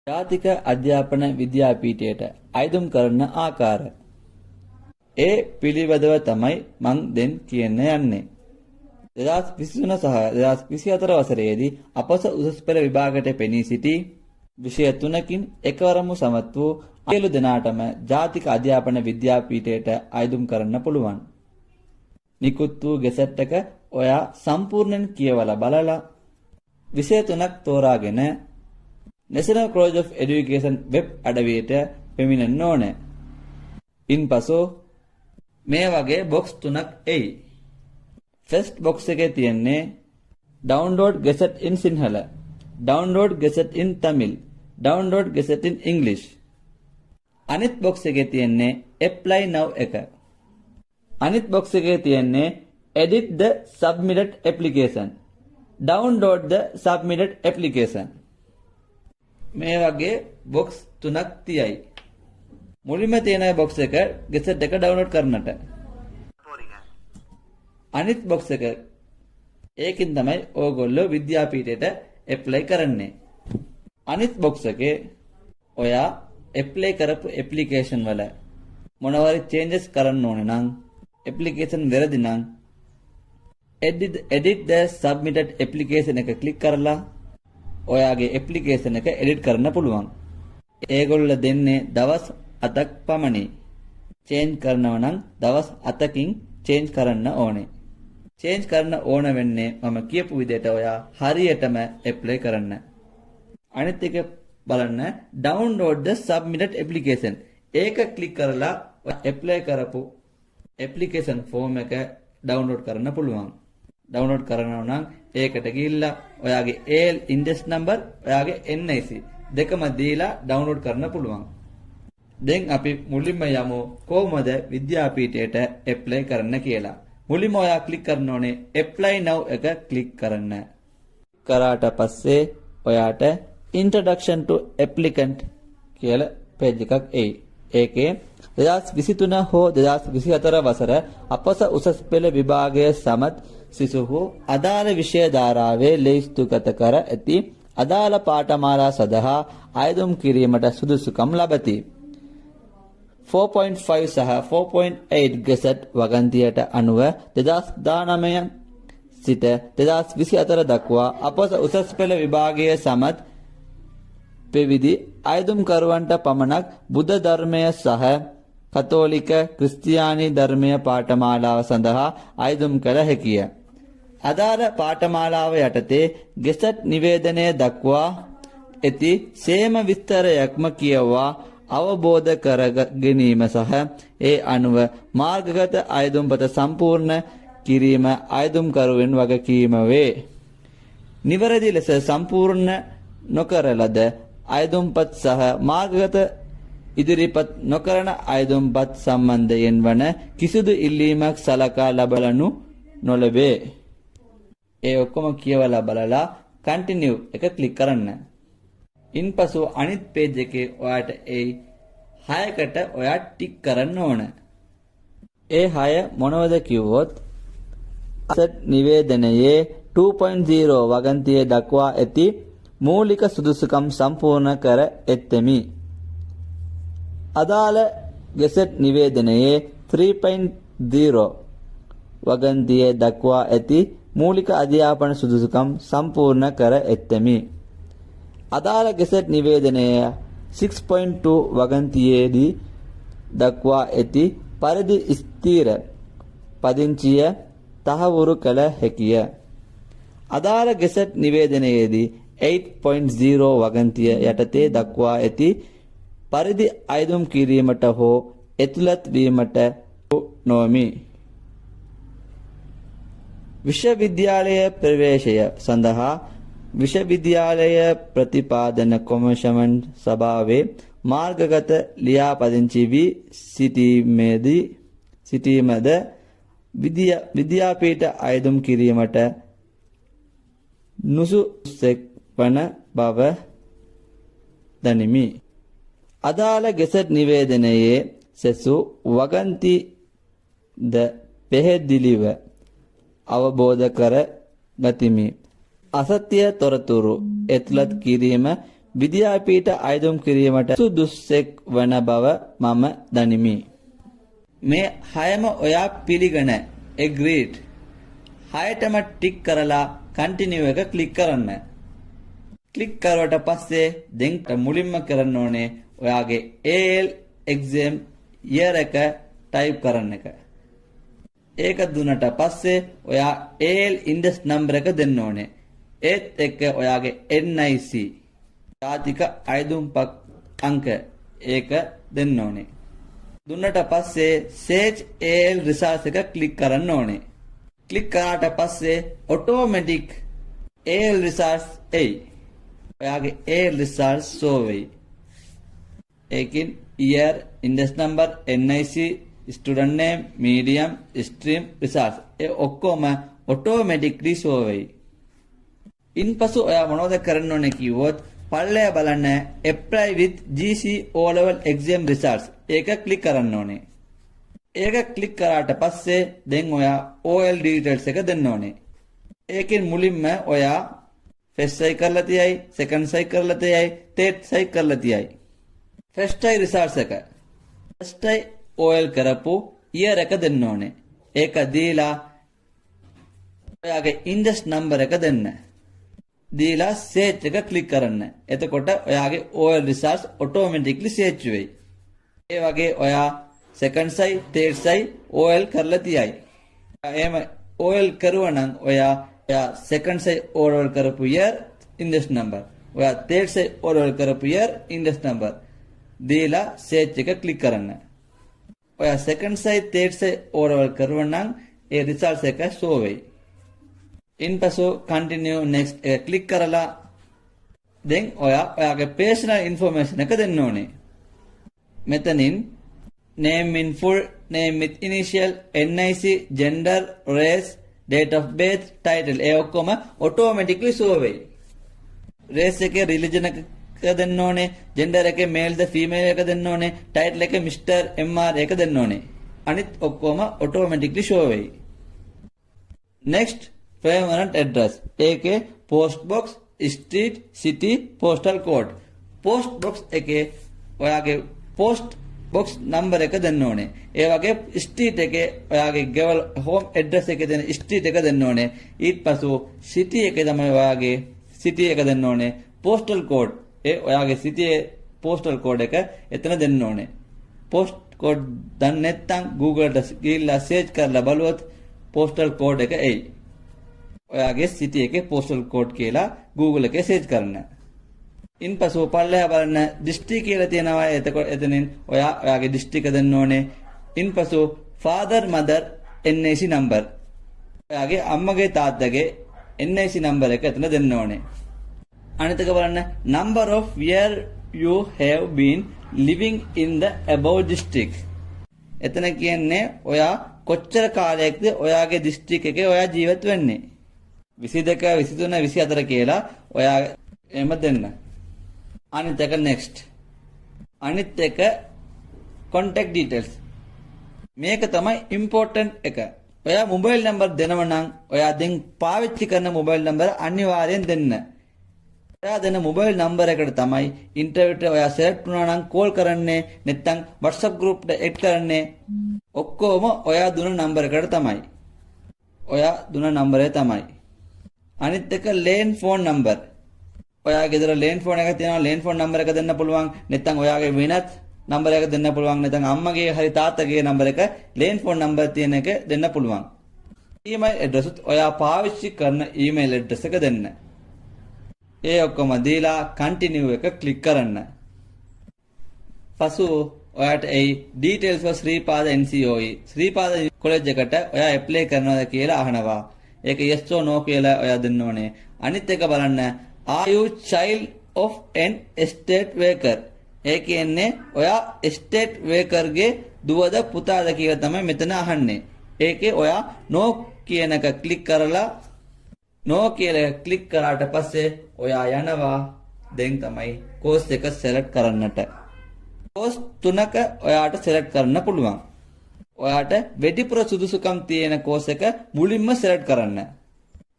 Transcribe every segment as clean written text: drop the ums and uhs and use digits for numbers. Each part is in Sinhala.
ජාතික අධ්‍යාපන විද්‍යාපීඨයට අයදුම් කරන ආකාර. ඒ පිළිබඳව තමයි මං දැන් කියන්න යන්නේ. 2023 සහ 2024 වසරේදී අපොස උසස් පෙළ විභාගයට පෙනී සිටි විෂය 3කින් එකවරම සමත් වූ සියලු දෙනාටම ජාතික අධ්‍යාපන විද්‍යාපීඨයට අයදුම් කරන්න පුළුවන්. නිකුත් වූ ගෙසට් එක ඔයා සම්පූර්ණයෙන් කියවලා බලලා විෂය 3ක් තෝරාගෙන National College of Education web අඩවියට පැමිණෙන්න ඕනේ. ඉන්පසු මේ වගේ බොක්ස් 3ක් එයි. ෆස්ට් බොක්ස් එකේ තියෙන්නේ download gazette in Sinhala, download gazette in Tamil, download gazette in English. අනිත් බොක්ස් එකේ තියෙන්නේ apply now එක. අනිත් බොක්ස් එකේ තියෙන්නේ edit the submitted application, download the submitted application. මේ වගේ බොක්ස් 3ක් තියයි. මුලින්ම තියෙන බොක්ස් එක ගෙසට් එක ඩවුන්ලෝඩ් කරන්නට. අනිත් බොක්ස් එක ඒකින් තමයි ඕගොල්ලෝ විද්‍යාපීඨයට ඇප්ලයි කරන්නේ. අනිත් බොක්ස් එකේ ඔයා ඇප්ලයි කරපු ඇප්ලිකේෂන් වල මොනවාරි චේන්ජස් කරන්න ඕනේ නම් ඇප්ලිකේෂන් වැරදි නම් edit the submitted application එක ක්ලික් කරලා ඔයාගේ ඇප්ලිකේෂන් එක එඩිට් කරන්න පුළුවන්. ඒගොල්ලෝ දෙන්නේ දවස් 7ක් පමණි. චේන්ජ් කරනවා නම් දවස් 7කින් චේන්ජ් කරන්න ඕනේ. චේන්ජ් කරන්න ඕන වෙන්නේ මම කියපු විදිහට ඔයා හරියටම ඇප්ලයි කරන්න. අනිත් එක බලන්න download the submitted application. ඒක ක්ලික් කරලා ඇප්ලයි කරපු ඇප්ලිකේෂන් ෆෝම් එක ඩවුන්ලෝඩ් කරන්න පුළුවන්. ඩවුන්ලෝඩ් කරනවා නම් ඒකට ගිහිල්ලා ඔයාගේ AL ඉන්ඩෙක්ස් නම්බර් ඔයාගේ NIC දෙකම දීලා ඩවුන්ලෝඩ් කරන්න පුළුවන්. දැන් අපි මුලින්ම යමු කොහොමද විද්‍යාපීඨයට ඇප්ලයි කරන්න කියලා. මුලින්ම ඔයා ක්ලික් කරන්න ඕනේ apply now එක ක්ලික් කරන්න. කරාට පස්සේ ඔයාට introduction to applicant කියලා page එකක් එයි. ඒකේ 2023 හෝ 2024 වසර අපොස උසස් පෙළ විභාගයේ සමත් සිසුහු අදාළ විෂය ධාරාවේ ලේස්තුගත කර ඇති අදාළ පාඨමාලා සඳහා අයදුම් කිරීමට සුදුසුකම් ලබති. 4.5 සහ 4.8 ගෙසට් වගන්තියට අනුව 2019 සිට 2024 දක්වා අපොස උසස් පෙළ විභාගයේ සමත් පෙවිදි අයදුම්කරුවන්ට පමණක් බුද්ධ ධර්මය සහ කතෝලික ක්‍රිස්තියානි ධර්මය පාඨමාලාව සඳහා අයදුම් කළ හැකිය. අදාළ පාඨමාලාව යටතේ ගෙසට් නිවේදනය දක්වා ඇති සේම විස්තරයක්ම කියවා අවබෝධ කර ගැනීම සහ ඒ අනුව මාර්ගගත අයදුම්පත සම්පූර්ණ කිරීම අයදුම්කරුවෙන් වගකීම වේ. නිවැරදි ලෙස සම්පූර්ණ නොකර ලද අයදුම්පත් සහ මාර්ගගත ඉදිරිපත් නොකරන අයදුම්පත් සම්බන්ධයෙන් වන කිසිදු ඉල්ලීමක් සලකා ලබලනු නොලබේ. ඒ ඔක්කොම කියවලා බලලා continue එක ක්ලික් කරන්න. ඉන්පසු අනිත් page එකේ ඔයාට ඒ 6කට ඔයා ටික් කරන්න ඕන. ඒ 6 මොනවද කිව්වොත් අසත් නිවේදනයේ 2.0 වගන්තියේ දක්වා ඇති මූලික සුදුසුකම් සම්පූර්ණ කර ඇත්තෙමි. අදාළ ගෙසට් නිවේදනයේ 3.0 වගන්තියේ දක්වා ඇති මූලික අධ්‍යාපන සුදුසුකම් සම්පූර්ණ කර ඇත්තෙමි. අදාළ ගෙසට් නිවේදනය 6.2 වගන්තියේදී දක්වා ඇති පරිදි ස්ථීර පදිංචිය තහවුරු කළ හැකිය. අදාළ ගෙසට් නිවේදනයේදී 8.0 වගන්තිය යටතේ දක්වා ඇති පරිදි අයදුම් කිරීමට හෝ ඇතුළත් වීමට නොවමි. විශ්වවිද්‍යාලය ප්‍රවේශය සඳහා විශ්වවිද්‍යාලය ප්‍රතිපාදන කොමිෂන් සභාවේ මාර්ගගත ලියාපදිංචි වී සිටීමද විද්‍යාපීඨ අයදුම් කිරීමට නුසුසෙක් වන බව දනිමි. අදාළ ගෙසට් නිවේදනයේ සෙසු වගන්ති ද පැහැදිලිව අවබෝධ කර ගතිමි. අසත්‍ය තොරතුරු එතුළත් කිරීම විද්‍යාපීඨ අයදුම් කිරීමට සුදුස්සෙක් වන බව මම දනිමි. මේ හයම ඔයා පිළිගන agreed. හයටම ටික් කරලා continue එක ක්ලික් කරන්න. ක්ලික් කරුවට පස්සේ දැන් මුලින්ම කරන්න ඕනේ ඔයාගේ AL exam year එක ටයිප් කරන්න එක. ඒක දුන්නට පස්සේ ඔයා AL index number එක දෙන්න ඕනේ. ඒත් එක්ක ඔයාගේ NIC ජාතික අයදුම් අංක ඒක දෙන්න ඕනේ. දුන්නට පස්සේ search AL results එක ක්ලික් කරන්න ඕනේ. ක්ලික් කරාට පස්සේ automatic AL results එයි. ඔයාගේ AL results show වෙයි. ඒකින් year, index number, NIC, student name, medium, stream, results ඒ ඔක්කොම automatically show වෙයි. ඉන්පසු ඔයා මොනවද කරන්න ඕනේ කිව්වොත් පල්ලෙය බලන්න apply with GC O level exam results ඒක ක්ලික් කරන්න ඕනේ. ඒක ක්ලික් කරාට පස්සේ දැන් ඔයා OL details එක දෙන්න ඕනේ. ඒකෙන් මුලින්ම ඔයා first try කරලා තියයි, second try කරලා තියයි, third try කරලා තියයි. first try results එක. first try OL කරපු year එක දෙන්න ඕනේ. ඒක දීලා ඔයාගේ index number එක දෙන්න. දීලා search එක ක්ලික් කරන්න. එතකොට ඔයාගේ OL results automatically search වෙයි. ඒ වගේ ඔයා second try, third try OL කරලා තියයි. එහෙම OL කරුවා නම් ඔයා second try OL කරපු year index number. ඔයා third try OL කරපු year index number. දීලා search එක ක්ලික් කරන්න. ඔයා second try, third try OL කරුවා නම් ඒ results එක show වෙයි. ඉන්පසු continue next එක ක්ලික් කරලා දැන් ඔයාගේ personal information එක දෙන්න ඕනේ. මෙතනින් name in full, name with initial, NIC, gender, race, date of birth, title ඒ ඔක්කොම automatically show වෙයි. race එකේ religion එක දෙන්න ඕනේ, gender එකේ male ද female එක දෙන්න ඕනේ, title එකේ Mr. MR එක දෙන්න ඕනේ. අනිත් ඔක්කොම automatically show වෙයි. next permanent address ඒකේ post box, street, city, postal code. post box එකේ ඔයාගේ post box number එක දෙන්න ඕනේ. ඒ වගේ street එකේ ඔයාගේ ගෙවල් home address එකේ දෙන street එක දෙන්න ඕනේ. ඊට පස්සෙ city එකේ තමයි ඔයාගේ city එක දෙන්න ඕනේ. postal code ඒ ඔයාගේ city postal code එක එතන දෙන්න ඕනේ. post code දන්නේ නැත්නම් Google එකට ගිහිල්ලා search කරලා බලුවොත් postal code එක එයි. ඔයාගේ city එකේ postal code කියලා Google එකේ search කරන්න. ඉන්පසු පල්ලෙහා බලන්න district කියලා තියෙනවා. එතකොට එතනින් ඔයාගේ district දෙන්න ඕනේ. ඉන්පසු father mother NIC number. ඔයාගේ අම්මගේ තාත්තගේ NIC number එක එතන දෙන්න ඕනේ. අනිත් එක බලන්න number of year you have been living in the above district. එතන කියන්නේ ඔයා කොච්චර කාලයක්ද ඔයාගේ district එකේ ඔයා ජීවත් වෙන්නේ. 22, 23, 24 කියලා ඔයා එහෙම දෙන්න. අනිත් එක next. අනිත් එක contact details. මේක තමයි important එක. ඔයා mobile number දෙනව නම් ඔයා දැන් පාවිච්චි කරන mobile number අනිවාර්යෙන් දෙන්න. ඔයා දෙන mobile number එකට තමයි interview එකට ඔයා select වුණා නම් call කරන්නේ, නැත්නම් WhatsApp group එකට add කරන්නේ. ඔක්කොම ඔයා දුන number එකට තමයි. ඔයා දුන number එක තමයි. අනිත් එක lane phone number. ඔයාගේ ගෙදර lane phone එකක් තියෙනවා, lane phone number එක දෙන්න පුළුවන්. නැත්නම් ඔයාගේ වෙනත් number එක දෙන්න පුළුවන්. නැත්නම් අම්මගේ හරි තාත්තගේ number එක lane phone number තියෙන එක දෙන්න පුළුවන්. email address උත් ඔයා පාවිච්චි කරන email address එක දෙන්න. ඒ ඔක්කොම දීලා continue එක click කරන්න. පසු ඔයාට ඒ details for Sripada NCOE Sripada college එකට ඔයා apply කරනවද කියලා අහනවා. ඒක yes or no කියලා ඔයා දෙන්න ඕනේ. අනිත් එක බලන්න are you child of an estate worker? ඒ කියන්නේ ඔයා estate worker ගේ දුවද පුතාද කියලා තමයි මෙතන අහන්නේ. ඒකේ ඔයා no කියන එක ක්ලික් කරලා no කියලා ක්ලික් කරාට පස්සේ ඔයා යනවා දැන් තමයි course එක select කරන්නට. course තුනක ඔයාට select කරන්න පුළුවන්. ඔයාට වැඩිපුර සුදුසුකම් තියෙන course එක මුලින්ම select කරන්න.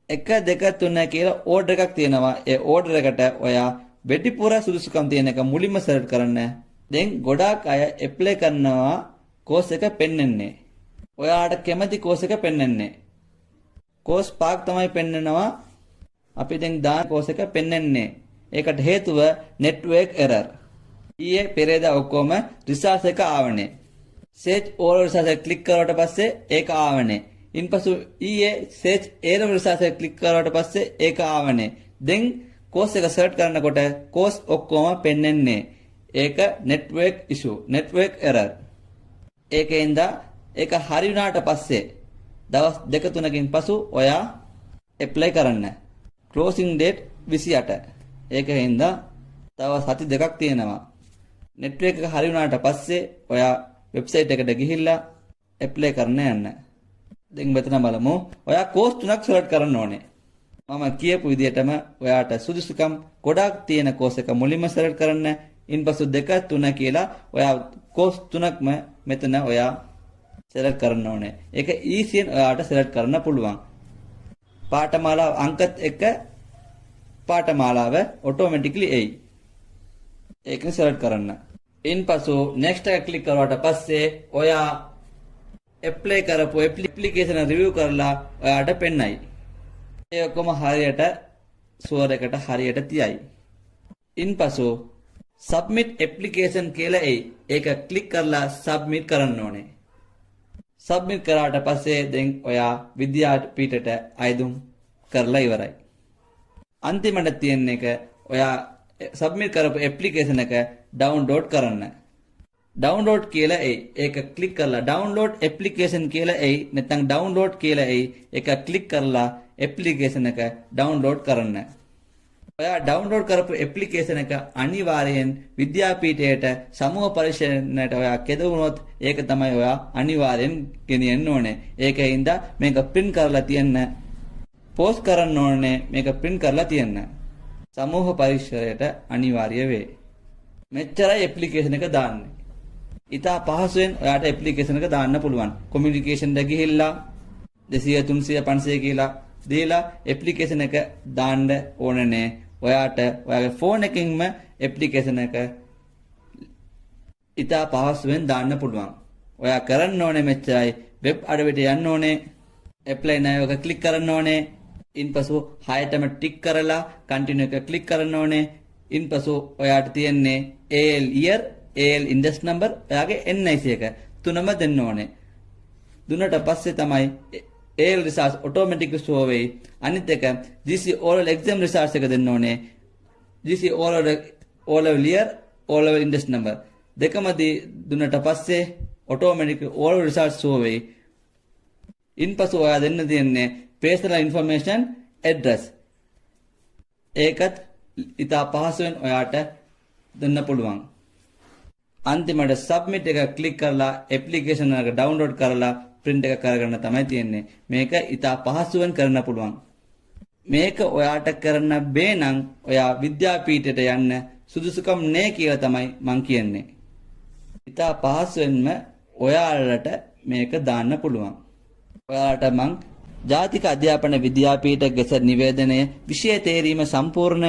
1 2 3 කියලා order එකක් තියෙනවා. ඒ order එකට ඔයා වැඩිපුර සුදුසුකම් තියෙන එක මුලින්ම සෙලක්ට් කරන්න. දැන් ගොඩාක් අය ඇප්ලයි කරනවා කෝස් එක පෙන්වන්නේ. ඔයාට කැමති කෝස් එක පෙන්වන්නේ. කෝස් පාක් තමයි පෙන්වනවා. අපි දැන් දාන කෝස් එක පෙන්වන්නේ. ඒකට හේතුව network error. ඊයේ පෙරේදා ඔක්කොම රිසර්ච් එක ආවනේ. search all රිසර්ච් එක ක්ලික් කරුවට පස්සේ ඒක ආවනේ. ඉන්පසු ඊයේ search all රිසර්ච් එක ක්ලික් කරුවට පස්සේ ඒක ආවනේ. දැන් කෝස් එක සර්ච් කරනකොට කෝස් ඔක්කොම පෙන්වන්නේ. ඒක network issue, network error. ඒකෙන්ද ඒක හරි වුණාට පස්සේ දවස් 2-3කින් පසු ඔයා apply කරන්න. closing date 28. ඒකෙන්ද තව සති දෙකක් තියෙනවා. network එක හරි වුණාට පස්සේ ඔයා website එකට ගිහිල්ලා apply කරන්න යන්න. දැන් මෙතන බලමු. ඔයා කෝස් 3ක් select කරන්න ඕනේ. මම කියපු විදිහටම ඔයාට සුදුසුකම් ගොඩාක් තියෙන කෝස් එක මුලින්ම select කරන්න. ඉන්පසු 2 3 කියලා ඔයා කෝස් 3ක්ම මෙතන ඔයා select කරන්න ඕනේ. ඒක easyen ඔයාට select කරන්න පුළුවන්. පාඨමාලාව අංකත් එක්ක පාඨමාලාව automatically එයි. ඒකෙන් select කරන්න. ඉන්පසු next එක click කරුවාට පස්සේ ඔයා apply කරපු application review කරලා ඔයාට පෙන්නයි. ඒ ඔක්කොම හරියට score එකට හරියට තියයි. ඉන්පසු submit application කියලා එයි. ඒක click කරලා submit කරන්න ඕනේ. submit කරාට පස්සේ දැන් ඔයා විද්‍යාපීඨයට අයදුම් කරලා ඉවරයි. අන්තිමට තියෙන එක ඔයා submit කරපු application එක download කරන්න. download කියලා එයි. ඒක click කරලා download application කියලා එයි. නැත්නම් download කියලා එයි. ඒක click කරලා application එක download කරන්න. ඔයා download කරපු application එක අනිවාර්යෙන් විද්‍යාපීඨයට සමූහ පරීක්ෂණයට ඔයා කෙදුනොත් ඒක තමයි ඔයා අනිවාර්යෙන් ගෙනියන්න ඕනේ. ඒකින්ද මේක print කරලා තියන්න. post කරන්න ඕනේ. මේක print කරලා තියන්න. සමූහ පරීක්ෂණයට අනිවාර්ය වේ. මෙච්චරයි application එක දාන්නේ. ඉතා පහසුවෙන් ඔයාට application එක දාන්න පුළුවන්. communication එක ගිහිල්ලා 200 300 500 කියලා දීලා application එක දාන්න ඕනේ. ඔයාට ඔයාගේ ෆෝන් එකකින්ම application එක ඉතා පහසුවෙන් දාන්න පුළුවන්. ඔයා කරන්න ඕනේ මෙච්චරයි. වෙබ් අඩවියට යන්න ඕනේ. apply now එක click කරන්න ඕනේ. ඉන්පසු 6ටම tick කරලා continue එක click කරන්න ඕනේ. ඉන්පසු ඔයාට තියෙන්නේ AL year, AL index number, ඔයාගේ NIC එක තුනම දෙන්න ඕනේ. දුන්නට පස්සේ තමයි AL results automatic show වෙයි. අනිත් එක GC oral exam results එක දෙන්න ඕනේ. GC oral year, oral index number දෙකම දුන්නට පස්සේ automatic oral results show වෙයි. ඉන්පසු ඔයා දෙන්න තියෙන්නේ personal information address. ඒකත් ඉතා පහසුවෙන් ඔයාට දෙන්න පුළුවන්. අන්තිමට submit එක click කරලා application එක download කරලා print එක කරගන්න තමයි තියෙන්නේ. මේක ඉතා පහසුවෙන් කරන්න පුළුවන්. මේක ඔයාට කරන්න බෑ නම් ඔයා විද්‍යාපීඨයට යන්න සුදුසුකම් නැහැ කියලා තමයි මං කියන්නේ. ඉතා පහසුවෙන්ම ඔයාලට මේක දාන්න පුළුවන්. ඔයාලට මං ජාතික අධ්‍යාපන විද්‍යාපීඨ ගෙසට් නිවේදනය විෂය තේරීම සම්පූර්ණ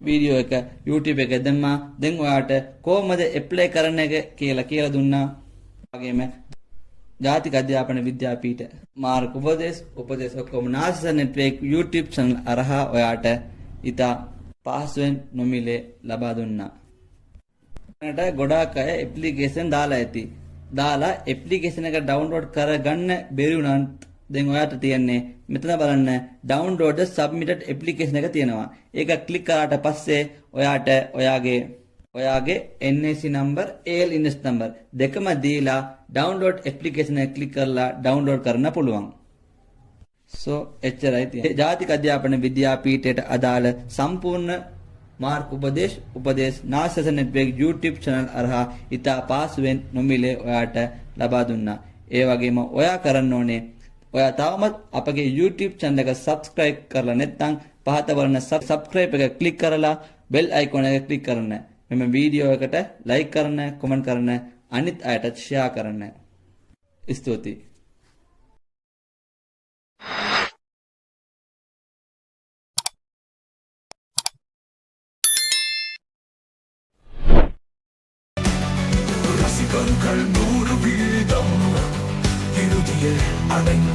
වීඩියෝ එක YouTube එකේ දැම්මා. දැන් ඔයාට කොහොමද ඇප්ලයි කරන්න එක කියලා දුන්නා. වගේම ජාතික අධ්‍යාපන විද්‍යාපීඨ මාර්ග උපදේශ ඔක්කොම නාසස network YouTube channel අරහා ඔයාට ඉතා පහසුවෙන් නොමිලේ ලබා දුන්නා. දැනට ගොඩාක් අය ඇප්ලිකේෂන් දාලා ඇති. දාලා ඇප්ලිකේෂන් එක ඩවුන්ලෝඩ් කරගන්න බැරි වුණත් දැන් ඔයාට තියෙන්නේ මෙතන බලන්න download the submitted application එක තියෙනවා. ඒක ක්ලික් කරාට පස්සේ ඔයාට ඔයාගේ NIC number, AL index number දෙකම දීලා download application එක ක්ලික් කරලා download කරන්න පුළුවන්. so එච්චරයි තියෙන්නේ. ජාතික අධ්‍යාපන විද්‍යාපීඨයට අදාළ සම්පූර්ණ මාර්ග උපදේශ නාසස network YouTube channel අරහා ඉතා පහසුවෙන් නොමිලේ ඔයාට ලබා දුන්නා. ඒ වගේම ඔයා කරන්න ඕනේ ඔයා තවමත් අපගේ YouTube channel එක subscribe කරලා නැත්නම් පහත වර්ණ subscribe එක click කරලා bell icon එක click කරන්න. මෙම වීඩියෝ එකට like කරන්න, comment කරන්න, අනිත් අයට share කරන්න. ස්තුතියි. மாணவர்கள் 100 வீதம் இறுதியில் அடைந்த